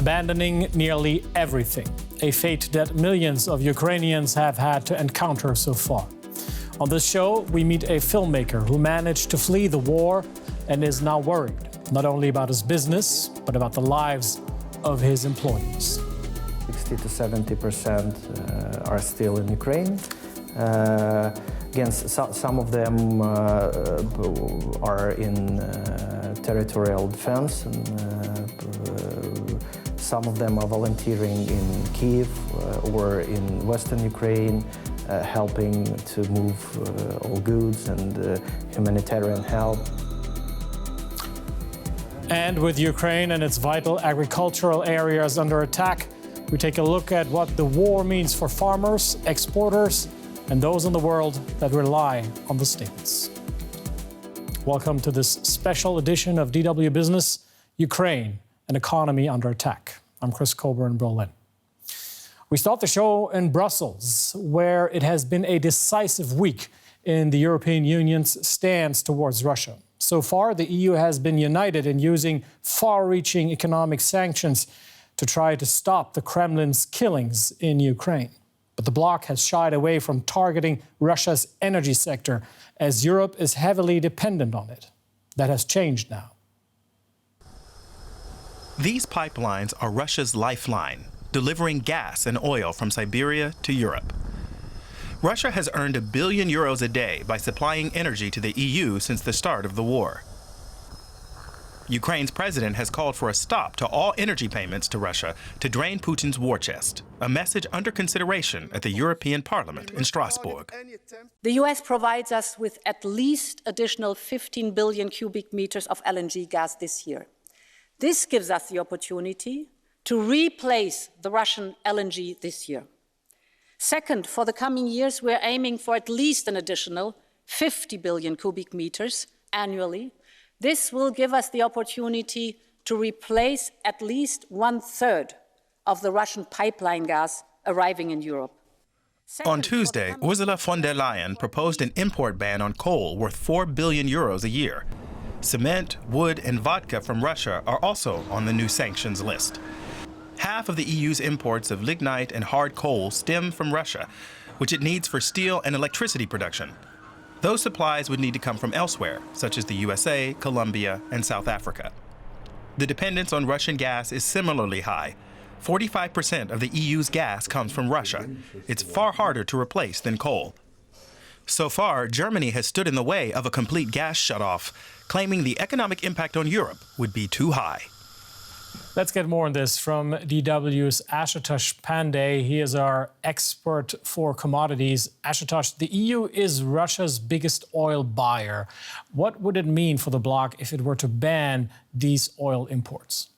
abandoning nearly everything, a fate that millions of Ukrainians have had to encounter so far. On this show, we meet a filmmaker who managed to flee the war and is now worried, not only about his business, but about the lives of his employees. 60 to 70% are still in Ukraine. Again, some of them are in territorial defense, and some of them are volunteering in Kyiv or in Western Ukraine, helping to move all goods and humanitarian help. And with Ukraine and its vital agricultural areas under attack, we take a look at what the war means for farmers, exporters, and those in the world that rely on the states. Welcome to this special edition of DW Business, Ukraine, an economy under attack. I'm Chris Kober in Berlin. We start the show in Brussels, where it has been a decisive week in the European Union's stance towards Russia. So far, the EU has been united in using far-reaching economic sanctions to try to stop the Kremlin's killings in Ukraine. But the bloc has shied away from targeting Russia's energy sector, as Europe is heavily dependent on it. That has changed now. These pipelines are Russia's lifeline, delivering gas and oil from Siberia to Europe. Russia has earned €1 billion a day by supplying energy to the EU since the start of the war. Ukraine's president has called for a stop to all energy payments to Russia to drain Putin's war chest, a message under consideration at the European Parliament in Strasbourg. The US provides us with at least additional 15 billion cubic meters of LNG gas this year. This gives us the opportunity to replace the Russian LNG this year. Second, for the coming years, we're aiming for at least an additional 50 billion cubic meters annually. This will give us the opportunity to replace at least 1/3 of the Russian pipeline gas arriving in Europe. On Tuesday, Ursula von der Leyen proposed an import ban on coal worth €4 billion a year. Cement, wood, and vodka from Russia are also on the new sanctions list. Half of the EU's imports of lignite and hard coal stem from Russia, which it needs for steel and electricity production. Those supplies would need to come from elsewhere, such as the USA, Colombia, and South Africa. The dependence on Russian gas is similarly high. 45% of the EU's gas comes from Russia. It's far harder to replace than coal. So far, Germany has stood in the way of a complete gas shutoff, claiming the economic impact on Europe would be too high. Let's get more on this from DW's Ashutosh Pandey. He is our expert for commodities. Ashutosh, the EU is Russia's biggest oil buyer. What would it mean for the bloc if it were to ban these oil imports?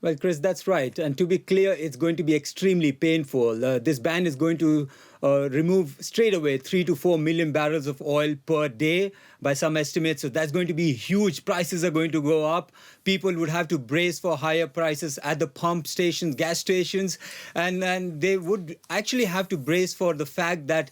Well, Chris, that's right. And to be clear, it's going to be extremely painful. This ban is going to remove straight away 3 to 4 million barrels of oil per day by some estimates. So that's going to be huge. Prices are going to go up. People would have to brace for higher prices at the pump stations, gas stations. And they would actually have to brace for the fact that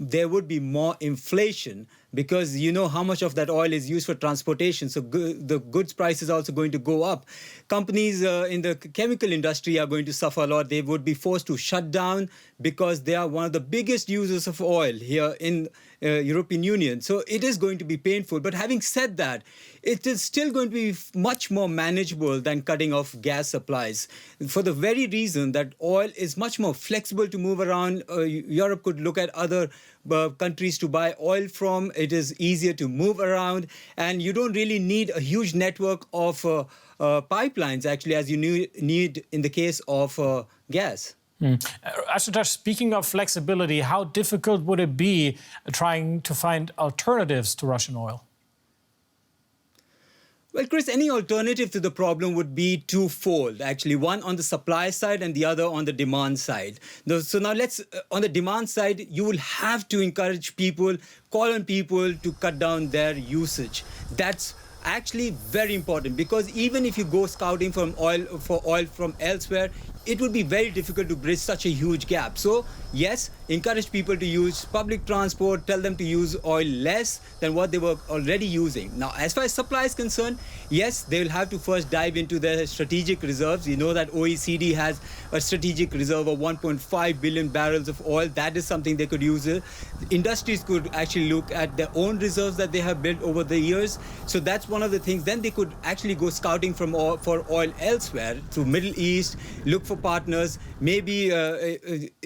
there would be more inflation, because you know how much of that oil is used for transportation. So the goods price is also going to go up. Companies in the chemical industry are going to suffer a lot. They would be forced to shut down because they are one of the biggest users of oil here in European Union. So it is going to be painful. But having said that, it is still going to be much more manageable than cutting off gas supplies, for the very reason that oil is much more flexible to move around. Europe could look at other countries to buy oil from. It is easier to move around, and you don't really need a huge network of pipelines, actually, as you need in the case of gas. Ashutosh, speaking of flexibility, how difficult would it be trying to find alternatives to Russian oil? Well, Chris, any alternative to the problem would be twofold, actually. One on the supply side and the other on the demand side. So now on the demand side, you will have to encourage people, call on people to cut down their usage. That's actually very important, because even if you go scouting for oil from elsewhere, it would be very difficult to bridge such a huge gap. So yes, encourage people to use public transport, tell them to use oil less than what they were already using. Now, as far as supply is concerned, yes, they will have to first dive into their strategic reserves. You know that OECD has a strategic reserve of 1.5 billion barrels of oil. That is something they could use. Industries could actually look at their own reserves that they have built over the years. So that's one of the things. Then they could actually go scouting for oil elsewhere, through Middle East, look for partners, maybe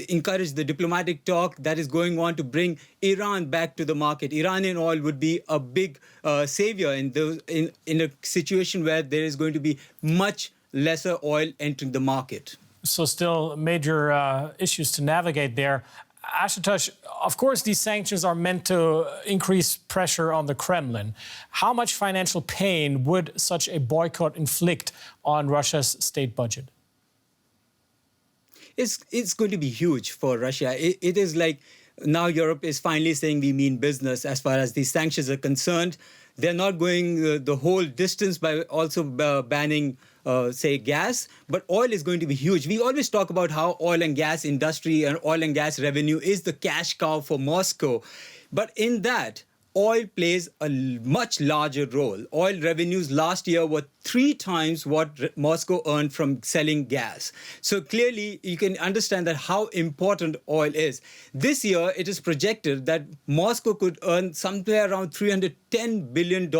encourage the diplomatic talk that is going on to bring Iran back to the market. Iranian oil would be a big savior in a situation where there is going to be much lesser oil entering the market. So still major issues to navigate there. Ashutosh, of course, these sanctions are meant to increase pressure on the Kremlin. How much financial pain would such a boycott inflict on Russia's state budget? It's going to be huge for Russia. It is like now Europe is finally saying we mean business as far as these sanctions are concerned. They're not going the whole distance by also banning say gas, but oil is going to be huge. We always talk about how oil and gas industry and oil and gas revenue is the cash cow for Moscow. But in that, oil plays a much larger role. Oil revenues last year were 3 times what Moscow earned from selling gas. So clearly, you can understand that how important oil is. This year, it is projected that Moscow could earn somewhere around $310 billion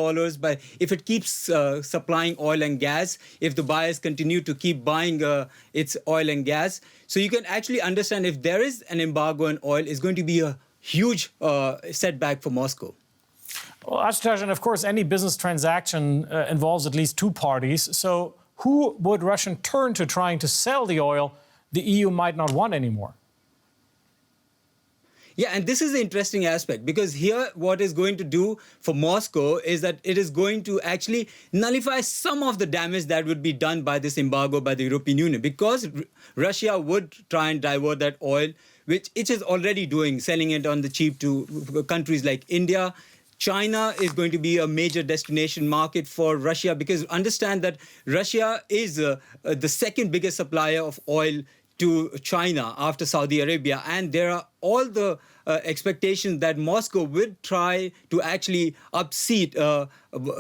if it keeps supplying oil and gas, if the buyers continue to keep buying its oil and gas. So you can actually understand if there is an embargo on oil, it's going to be a huge setback for Moscow. Well, Ashutosh, and of course, any business transaction involves at least 2 parties. So who would Russia turn to trying to sell the oil the EU might not want anymore? Yeah, and this is the interesting aspect, because here what is going to do for Moscow is that it is going to actually nullify some of the damage that would be done by this embargo by the European Union, because Russia would try and divert that oil, which it is already doing, selling it on the cheap to countries like India. China is going to be a major destination market for Russia, because understand that Russia is the second biggest supplier of oil to China after Saudi Arabia. And there are all the expectations that Moscow would try to actually upseat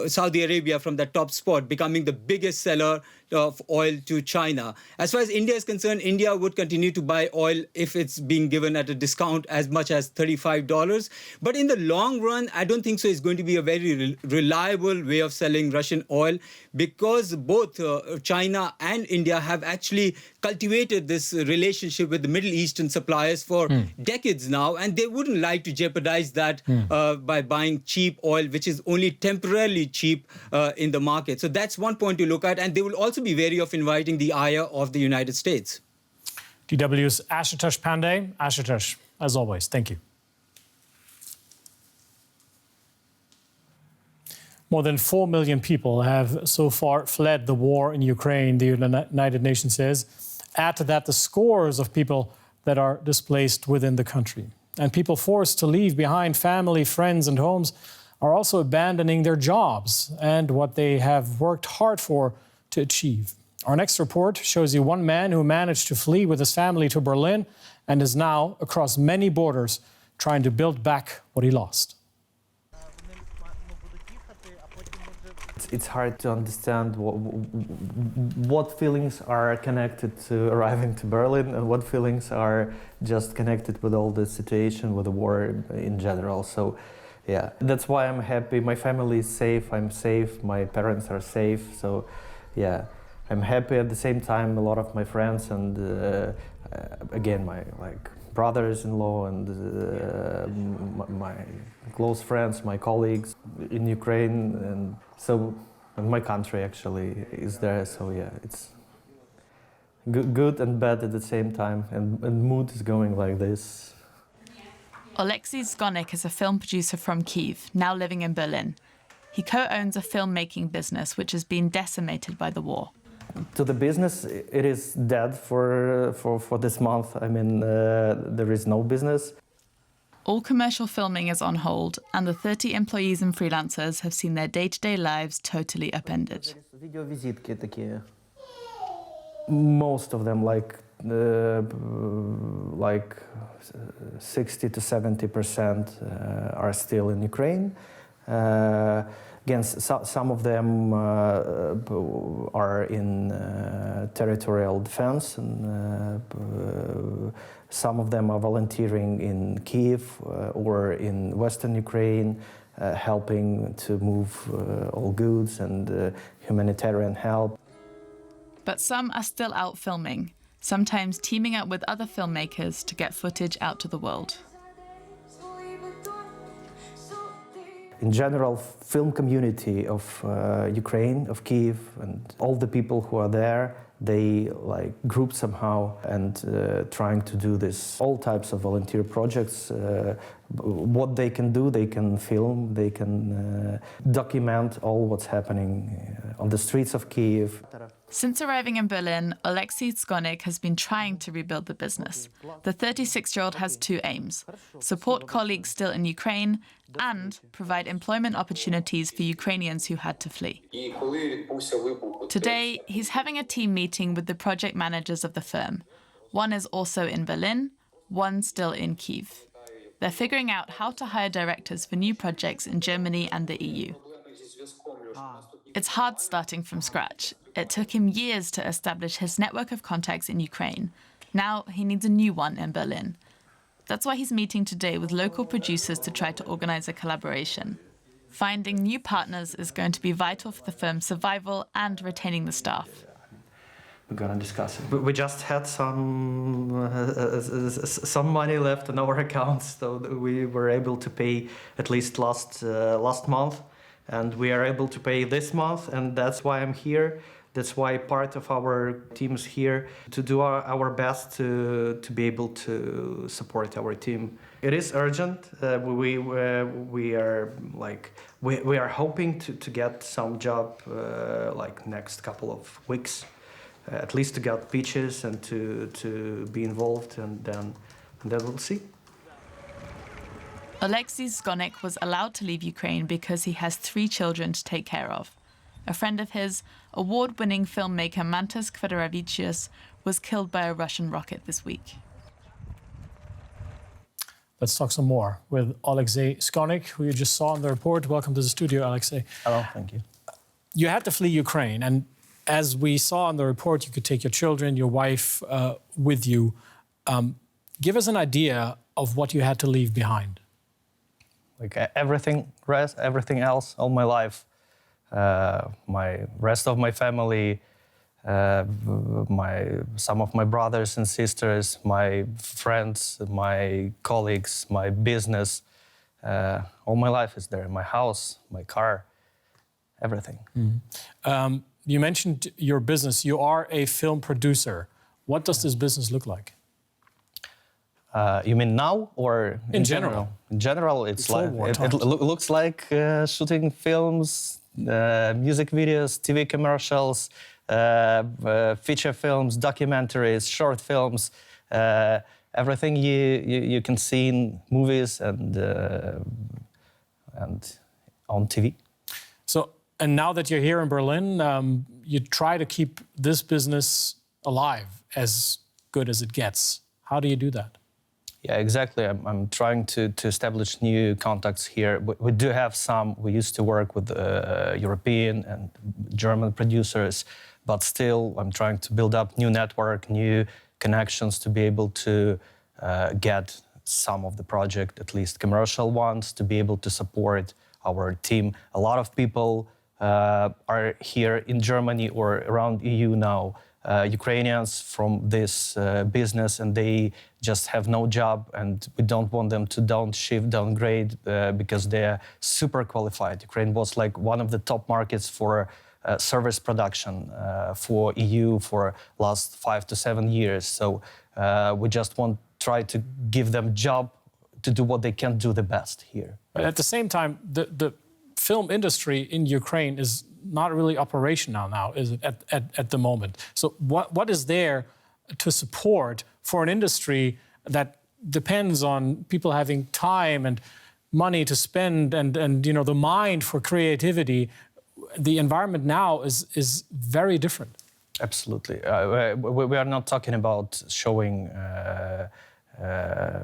Saudi Arabia from that top spot, becoming the biggest seller of oil to China. As far as India is concerned, India would continue to buy oil if it's being given at a discount as much as $35. But in the long run, I don't think so it's going to be a very reliable way of selling Russian oil, because both China and India have actually cultivated this relationship with the Middle Eastern suppliers for decades now, and they wouldn't like to jeopardize that by buying cheap oil, which is only temporarily cheap in the market. So that's one point to look at, and they will also be wary of inviting the ire of the United States. DW's Ashutosh Pandey. Ashutosh, as always, thank you. More than 4 million people have so far fled the war in Ukraine, the United Nations says. Add to that the scores of people that are displaced within the country. And people forced to leave behind family, friends and homes are also abandoning their jobs and what they have worked hard for to achieve. Our next report shows you one man who managed to flee with his family to Berlin and is now across many borders trying to build back what he lost. It's hard to understand what feelings are connected to arriving to Berlin and what feelings are just connected with all the situation, with the war in general. So, yeah, that's why I'm happy. My family is safe, I'm safe, my parents are safe. So, yeah, I'm happy. At the same time, a lot of my friends and, again, my brothers-in-law and my close friends, my colleagues in Ukraine, and so and my country actually is there. So yeah, it's good and bad at the same time, and mood is going like this. Oleksii Zghonik is a film producer from Kyiv, now living in Berlin. He co-owns a filmmaking business which has been decimated by the war. To the business, it is dead for this month. I mean, there is no business. All commercial filming is on hold, and the 30 employees and freelancers have seen their day-to-day lives totally upended. Most of them, like like 60 to 70% are still in Ukraine. Again, some of them are in territorial defense, and some of them are volunteering in Kyiv or in Western Ukraine, helping to move all goods and humanitarian help. But some are still out filming, sometimes teaming up with other filmmakers to get footage out to the world. In general, film community of Ukraine, of Kyiv, and all the people who are there, they like group somehow and trying to do this, all types of volunteer projects. What they can do, they can film, they can document all what's happening on the streets of Kyiv. Since arriving in Berlin, Oleksii Zghonik has been trying to rebuild the business. The 36-year-old has two aims: support colleagues still in Ukraine and provide employment opportunities for Ukrainians who had to flee. Today, he's having a team meeting with the project managers of the firm. One is also in Berlin, one still in Kyiv. They're figuring out how to hire directors for new projects in Germany and the EU. It's hard starting from scratch. It took him years to establish his network of contacts in Ukraine. Now he needs a new one in Berlin. That's why he's meeting today with local producers to try to organize a collaboration. Finding new partners is going to be vital for the firm's survival and retaining the staff. We're gonna discuss it. We just had some money left in our accounts, so we were able to pay at least last month, and we are able to pay this month, and that's why I'm here. That's why part of our team is here to do our best to be able to support our team. It is urgent. We are hoping to get some job like next couple of weeks, at least to get pitches and to be involved, and then we'll see. Oleksii Zghonik was allowed to leave Ukraine because he has 3 children to take care of. A friend of his, award-winning filmmaker Mantas Kvedaravičius, was killed by a Russian rocket this week. Let's talk some more with Oleksii Zghonik, who you just saw in the report. Welcome to the studio, Oleksii. Hello, thank you. You had to flee Ukraine, and as we saw in the report, you could take your children, your wife with you. Give us an idea of what you had to leave behind. Like everything else, all my life. My rest of my family, some of my brothers and sisters, my friends, my colleagues, my business, all my life is there. My house, my car, everything. Mm-hmm. You mentioned your business. You are a film producer. What does this business look like? You mean now or in general? In general, it's like it looks like shooting films. Music videos, TV commercials, feature films, documentaries, short films, everything you can see in movies and on TV. So, and now that you're here in Berlin, you try to keep this business alive, as good as it gets. How do you do that? Yeah, exactly. I'm trying to establish new contacts here. We do have some. We used to work with European and German producers, but still I'm trying to build up new network, new connections to be able to get some of the project, at least commercial ones, to be able to support our team. A lot of people are here in Germany or around EU now, Ukrainians from this business, and they just have no job, and we don't want them to downgrade because they're super qualified. Ukraine was like one of the top markets for service production for EU for last 5 to 7 years. So we just want to try to give them job to do what they can do the best here. But at the same time, the film industry in Ukraine is not really operational now, is it, at the moment? So what is there to support for an industry that depends on people having time and money to spend and you know, the mind for creativity? The environment now is very different. Absolutely. We are not talking about showing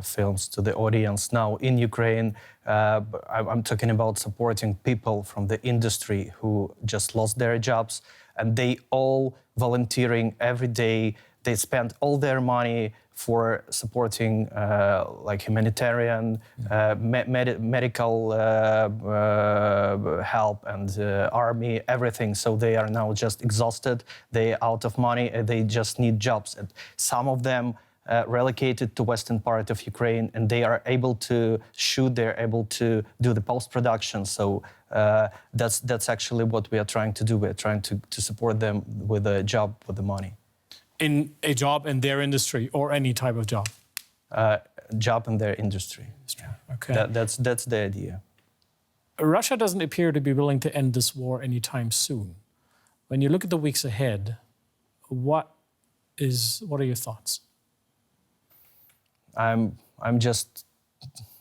films to the audience now in Ukraine. I'm talking about supporting people from the industry who just lost their jobs, and they all volunteering every day. They spend all their money for supporting like humanitarian, medical help and army, everything. So they are now just exhausted. They are out of money. They just need jobs. And some of them relocated to western part of Ukraine, and they are able to shoot. They're able to do the post-production. So that's actually what we are trying to do. We're trying to support them with a job, with the money. In a job in their industry or any type of job? Job in their industry. Yeah. Okay. That's the idea. Russia doesn't appear to be willing to end this war anytime soon. When you look at the weeks ahead, what are your thoughts? I'm just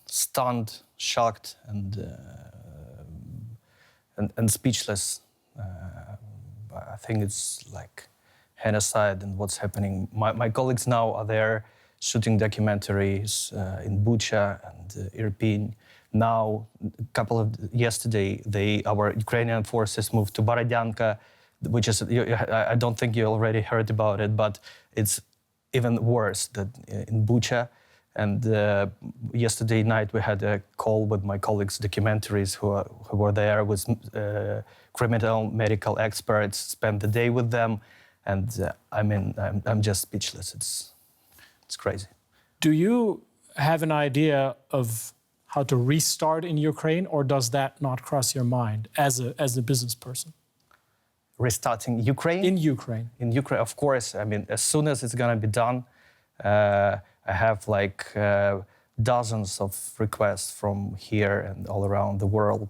stunned, shocked, and speechless. I think it's like genocide and what's happening. My colleagues now are there shooting documentaries in Bucha and Irpin. Now, yesterday, our Ukrainian forces moved to Borodyanka, which is, I don't think you already heard about it, but it's even worse than in Bucha. And yesterday night we had a call with my colleagues, documentaries who were there with criminal medical experts, spent the day with them. And I'm just speechless. It's crazy. Do you have an idea of how to restart in Ukraine, or does that not cross your mind as a business person? Restarting Ukraine? In Ukraine. In Ukraine, of course. I mean, as soon as it's going to be done, I have like dozens of requests from here and all around the world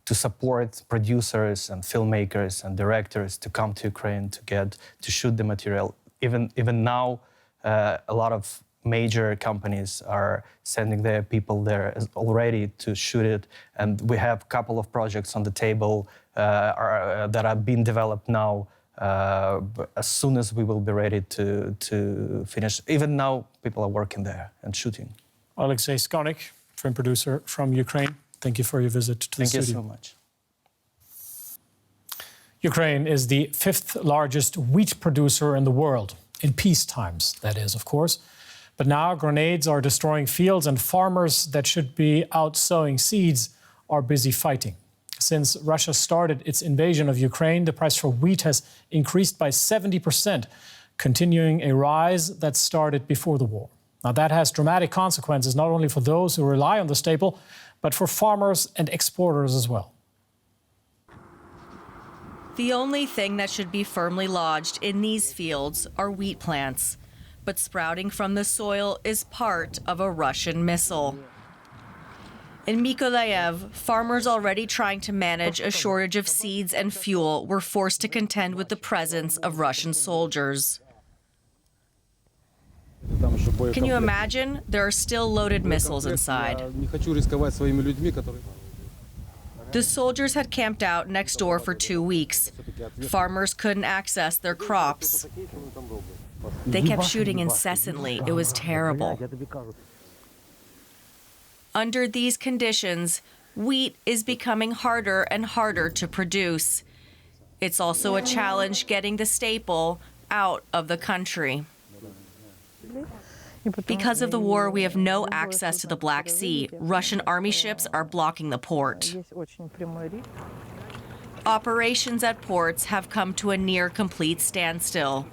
to support producers and filmmakers and directors to come to Ukraine to shoot the material. Even now, a lot of major companies are sending their people there already to shoot it, and we have a couple of projects on the table that are being developed now. As soon as we will be ready to finish, even now, people are working there and shooting. Oleksii Zghonik, film producer from Ukraine. Thank you for your visit to the studio. Thank you so much. Ukraine is the 5th largest wheat producer in the world, in peace times, that is, of course. But now grenades are destroying fields, and farmers that should be out sowing seeds are busy fighting. Since Russia started its invasion of Ukraine, the price for wheat has increased by 70%, continuing a rise that started before the war. Now, that has dramatic consequences not only for those who rely on the staple, but for farmers and exporters as well. The only thing that should be firmly lodged in these fields are wheat plants, but sprouting from the soil is part of a Russian missile. In Mykolaiv, farmers already trying to manage a shortage of seeds and fuel were forced to contend with the presence of Russian soldiers. Can you imagine? There are still loaded missiles inside. The soldiers had camped out next door for 2 weeks. Farmers couldn't access their crops. They kept shooting incessantly. It was terrible. Under these conditions, wheat is becoming harder and harder to produce. It's also a challenge getting the staple out of the country. Because of the war, we have no access to the Black Sea. Russian army ships are blocking the port. Operations at ports have come to a near complete standstill.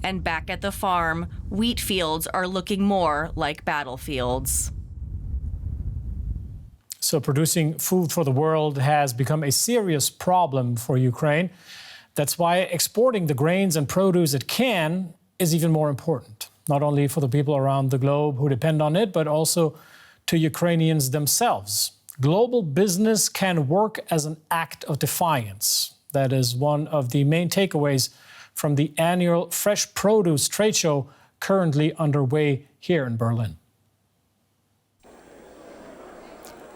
And back at the farm, wheat fields are looking more like battlefields. So producing food for the world has become a serious problem for Ukraine. That's why exporting the grains and produce it can is even more important, not only for the people around the globe who depend on it, but also to Ukrainians themselves. Global business can work as an act of defiance. That is one of the main takeaways from the annual Fresh Produce trade show currently underway here in Berlin.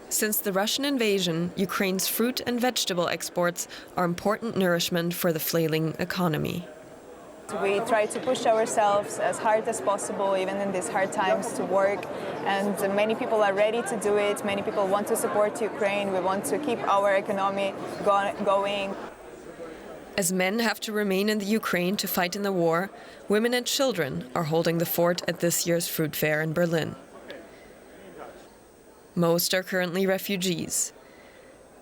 Since the Russian invasion, Ukraine's fruit and vegetable exports are important nourishment for the flailing economy. We try to push ourselves as hard as possible, even in these hard times, to work. And many people are ready to do it. Many people want to support Ukraine. We want to keep our economy going. As men have to remain in the Ukraine to fight in the war, women and children are holding the fort at this year's fruit fair in Berlin. Most are currently refugees.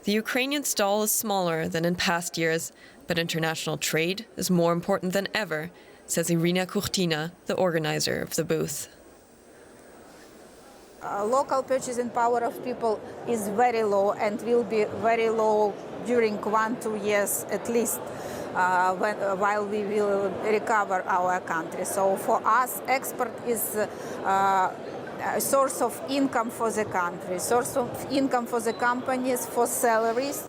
The Ukrainian stall is smaller than in past years, but international trade is more important than ever, says Irina Kuchtina, the organizer of the booth. Local purchasing power of people is very low and will be very low during 1-2 years at least, while we will recover our country. So for us, export is a source of income for the country, source of income for the companies, for salaries.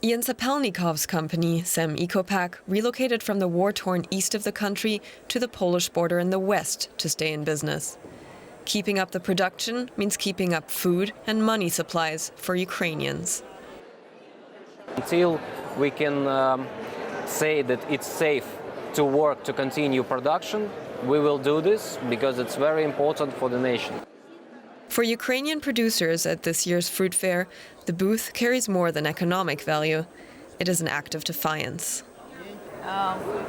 Ian Sapelnikov's company, Sem Ecopack, relocated from the war-torn east of the country to the Polish border in the west to stay in business. Keeping up the production means keeping up food and money supplies for Ukrainians. Until we can say that it's safe to work to continue production, we will do this because it's very important for the nation. For Ukrainian producers at this year's fruit fair, the booth carries more than economic value. It is an act of defiance.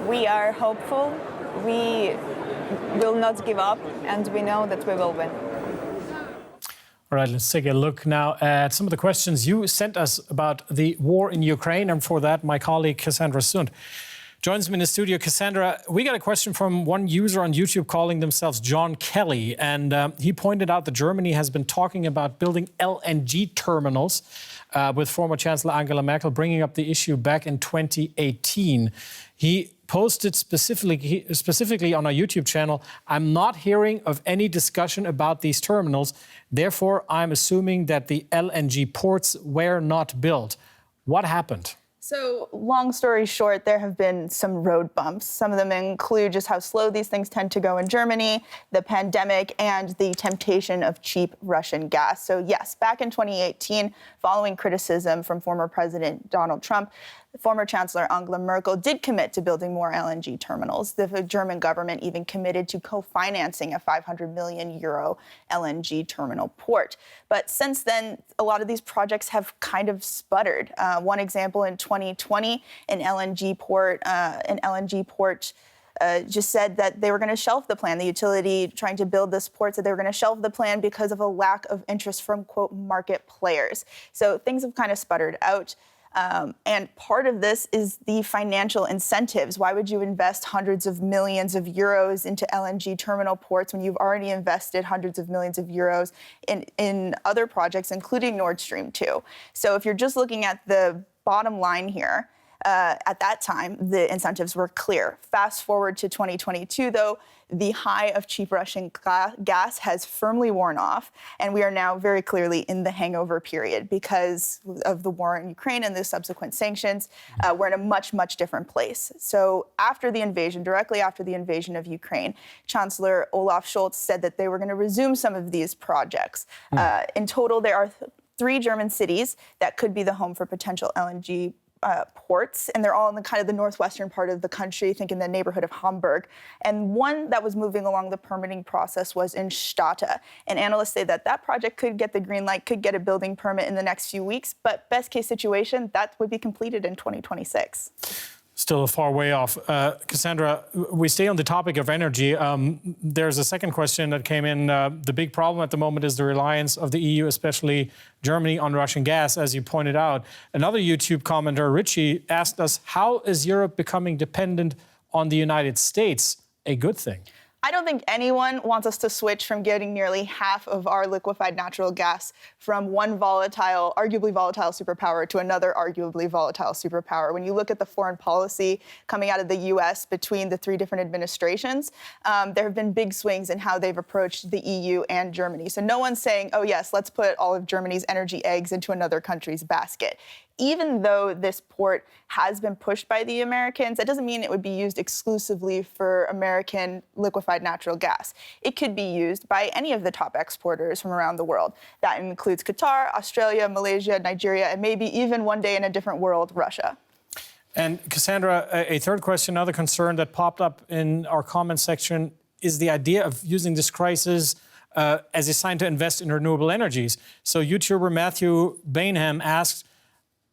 We are hopeful. We will not give up, and we know that we will win. All right, let's take a look now at some of the questions you sent us about the war in Ukraine. And for that, my colleague Cassandra Sund joins me in the studio. Cassandra, we got a question from one user on YouTube calling themselves John Kelly. And he pointed out that Germany has been talking about building LNG terminals with former Chancellor Angela Merkel bringing up the issue back in 2018. He posted specifically on our YouTube channel, "I'm not hearing of any discussion about these terminals. Therefore, I'm assuming that the LNG ports were not built." What happened? So, long story short, there have been some road bumps. Some of them include just how slow these things tend to go in Germany, the pandemic, and the temptation of cheap Russian gas. So, yes, back in 2018, following criticism from former President Donald Trump, former Chancellor Angela Merkel did commit to building more LNG terminals. The German government even committed to co-financing a 500 million euro LNG terminal port. But since then, a lot of these projects have kind of sputtered. One example in 2020, an LNG port just said that they were going to shelve the plan. The utility trying to build this port said they were going to shelve the plan because of a lack of interest from, quote, market players. So things have kind of sputtered out. And part of this is the financial incentives. Why would you invest hundreds of millions of euros into LNG terminal ports when you've already invested hundreds of millions of euros in other projects, including Nord Stream 2? So if you're just looking at the bottom line here, at that time, the incentives were clear. Fast forward to 2022, though, the high of cheap Russian gas has firmly worn off, and we are now very clearly in the hangover period because of the war in Ukraine and the subsequent sanctions. We're in a much, much different place. So after the invasion, directly after the invasion of Ukraine, Chancellor Olaf Scholz said that they were going to resume some of these projects. In total, there are 3 German cities that could be the home for potential LNG ports, and they're all in the kind of the northwestern part of the country, think in the neighborhood of Hamburg. And one that was moving along the permitting process was in Stade. And analysts say that that project could get the green light, could get a building permit in the next few weeks, but best case situation, that would be completed in 2026. Still a far way off. Cassandra, we stay on the topic of energy. There's a second question that came in. The big problem at the moment is the reliance of the EU, especially Germany, on Russian gas, as you pointed out. Another YouTube commenter, Richie, asked us, how is Europe becoming dependent on the United States? A good thing. I don't think anyone wants us to switch from getting nearly half of our liquefied natural gas from one volatile, arguably volatile superpower to another arguably volatile superpower. When you look at the foreign policy coming out of the U.S. between the 3 different administrations, there have been big swings in how they've approached the EU and Germany. So no one's saying, oh, yes, let's put all of Germany's energy eggs into another country's basket. even though this port has been pushed by the Americans, that doesn't mean it would be used exclusively for American liquefied natural gas. It could be used by any of the top exporters from around the world. That includes Qatar, Australia, Malaysia, Nigeria, and maybe even one day in a different world, Russia. And Cassandra, a third question, another concern that popped up in our comment section is the idea of using this crisis as a sign to invest in renewable energies. So YouTuber Matthew Bainham asks,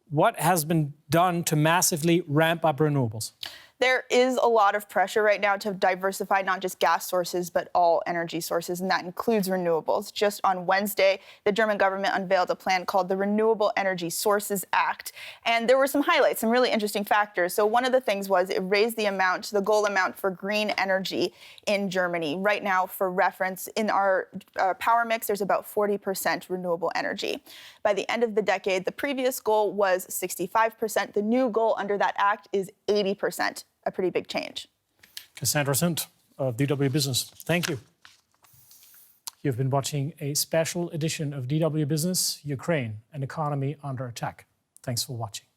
what has been done to massively ramp up renewables? There is a lot of pressure right now to diversify not just gas sources, but all energy sources, and that includes renewables. Just on Wednesday, the German government unveiled a plan called the Renewable Energy Sources Act, and there were some highlights, some really interesting factors. So one of the things was it raised the goal amount for green energy in Germany. Right now, for reference, in our power mix, there's about 40% renewable energy. By the end of the decade, the previous goal was 65%. The new goal under that act is 80%. A pretty big change. Cassandra Sundt of DW Business, thank you. You've been watching a special edition of DW Business, Ukraine, an economy under attack. Thanks for watching.